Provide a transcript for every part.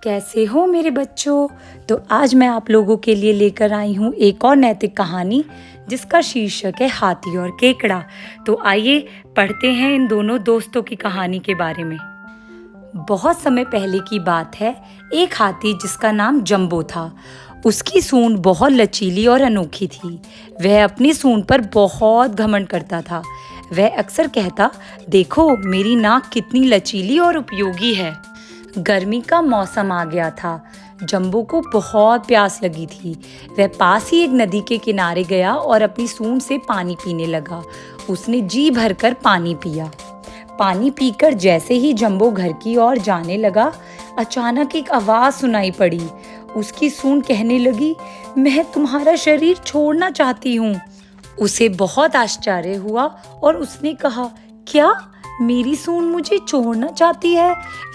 कैसे हो मेरे बच्चों। तो आज मैं आप लोगों के लिए लेकर आई हूँ एक और नैतिक कहानी जिसका शीर्षक है हाथी और केकड़ा। तो आइए पढ़ते हैं इन दोनों दोस्तों की कहानी के बारे में। बहुत समय पहले की बात है। एक हाथी जिसका नाम जंबो था। उसकी सूंड बहुत लचीली और अनोखी थी। वह अपनी सूंड पर बहुत घमंड करता था। वह अक्सर कहता, देखो मेरी नाक कितनी लचीली और उपयोगी है। गर्मी का मौसम आ गया था। जंबो को बहुत प्यास लगी थी। वह पास ही एक नदी के किनारे गया और अपनी सूंड से पानी पीने लगा। उसने जी भरकर पानी पिया। पानी पीकर जैसे ही जंबो घर की ओर जाने लगा, अचानक एक आवाज सुनाई पड़ी। उसकी सूंड कहने लगी, मैं तुम्हारा शरीर छोड़ना चाहती हूँ। उसे बहुत आश्चर्य हुआ और उसने कहा, क्या मेरी सूंड मुझे छोड़ना चाहती है?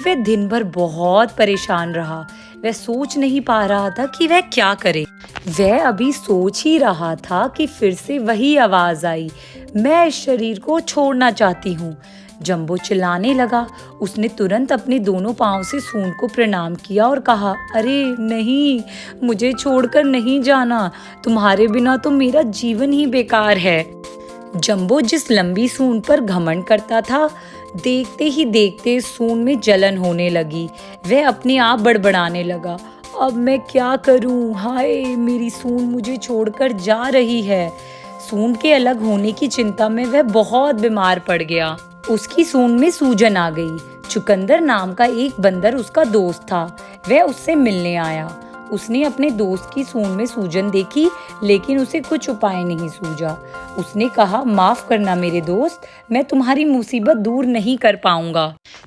वह दिन भर बहुत परेशान रहा। वह सोच नहीं पा रहा था कि वह क्या करे। वह अभी सोच ही रहा था कि फिर से वही आवाज आई, मैं इस शरीर को छोड़ना चाहती हूँ। जंबो चिल्लाने लगा। उसने तुरंत अपने दोनों पांव से सूंड को प्रणाम किया और कहा, अरे नहीं, मुझे छोड़कर नहीं जाना। तुम्हारे बिना तो मेरा जीवन ही बेकार है। जंबो जिस लंबी सूंड पर घमंड करता था, देखते ही देखते सूंड में जलन होने लगी। वह अपने आप बड़बड़ाने लगा, अब मैं क्या करूं? हाय, मेरी सूंड मुझे छोड़कर जा रही है। सूंड के अलग होने की चिंता में वह बहुत बीमार पड़ गया। उसकी सूंड में सूजन आ गई। चुकंदर नाम का एक बंदर उसका दोस्त था। वह उससे मिलने आया। उसने अपने दोस्त की सूंड में सूजन देखी, लेकिन उसे कुछ उपाय नहीं सूझा। उसने कहा, माफ करना मेरे दोस्त, मैं तुम्हारी मुसीबत दूर नहीं कर पाऊंगा।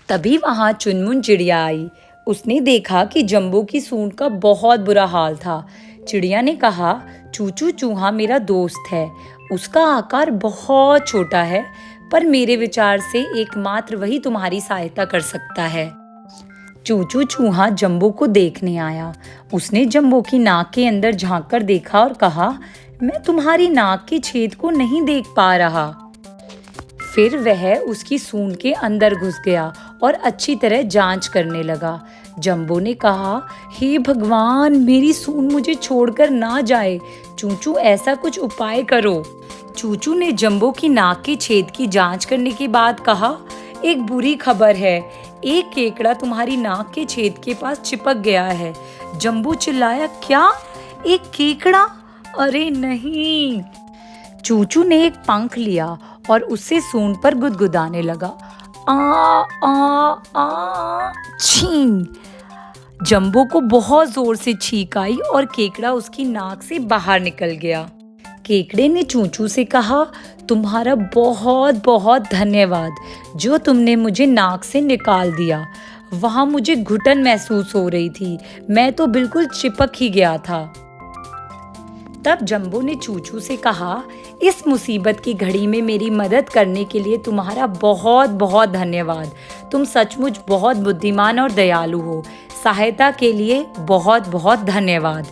तभी वहां चुनमुन चिड़िया आई। उसने देखा कि जंबो की सूंड का बहुत बुरा हाल था। चिड़िया ने कहा, चूचू चूहा मेरा दोस्त है। उसका आकार बहुत छोटा है, पर मेरे विचार से एकमात्र वही तुम्हारी सहायता कर सकता है। चूचू चूहा जंबो को देखने आया। उसने जंबो की नाक के अंदर झांक कर देखा और कहा, मैं तुम्हारी नाक के छेद को नहीं देख पा रहा। फिर वह उसकी सूंड के अंदर घुस गया और अच्छी तरह जांच करने लगा। जंबो ने कहा, हे भगवान, मेरी सूंड मुझे छोड़कर ना जाए। चूचू, ऐसा कुछ उपाय करो। चूचू ने जंबो की नाक के छेद की जांच करने के बाद कहा, एक बुरी खबर है, एक केकड़ा तुम्हारी नाक के छेद के पास चिपक गया है। जंबो चिल्लाया, क्या? एक केकड़ा? अरे नहीं। चूचू ने एक पंख लिया और उससे सूंड पर गुदगुदाने लगा। आ आ आ छीं। जंबो को बहुत जोर से छींक आई और केकड़ा उसकी नाक से बाहर निकल गया। केकड़े ने चूचू से कहा, तुम्हारा बहुत बहुत धन्यवाद, जो तुमने मुझे नाक से निकाल दिया। वहां मुझे घुटन महसूस हो रही थी। मैं तो बिल्कुल चिपक ही गया था। तब जंबो ने चूचू से कहा, इस मुसीबत की घड़ी में मेरी मदद करने के लिए तुम्हारा बहुत बहुत धन्यवाद। तुम सचमुच बहुत बुद्धिमान और दयालु हो। सहायता के लिए बहुत बहुत धन्यवाद।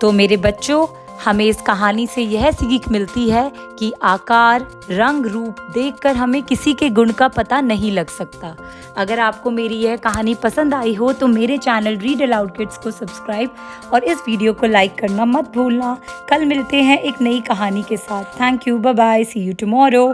तो मेरे बच्चों, हमें इस कहानी से यह सीख मिलती है कि आकार, रंग, रूप देखकर हमें किसी के गुण का पता नहीं लग सकता। अगर आपको मेरी यह कहानी पसंद आई हो तो मेरे चैनल रीड अलाउड किड्स को सब्सक्राइब और इस वीडियो को लाइक करना मत भूलना। कल मिलते हैं एक नई कहानी के साथ। Thank you, bye bye, see you tomorrow.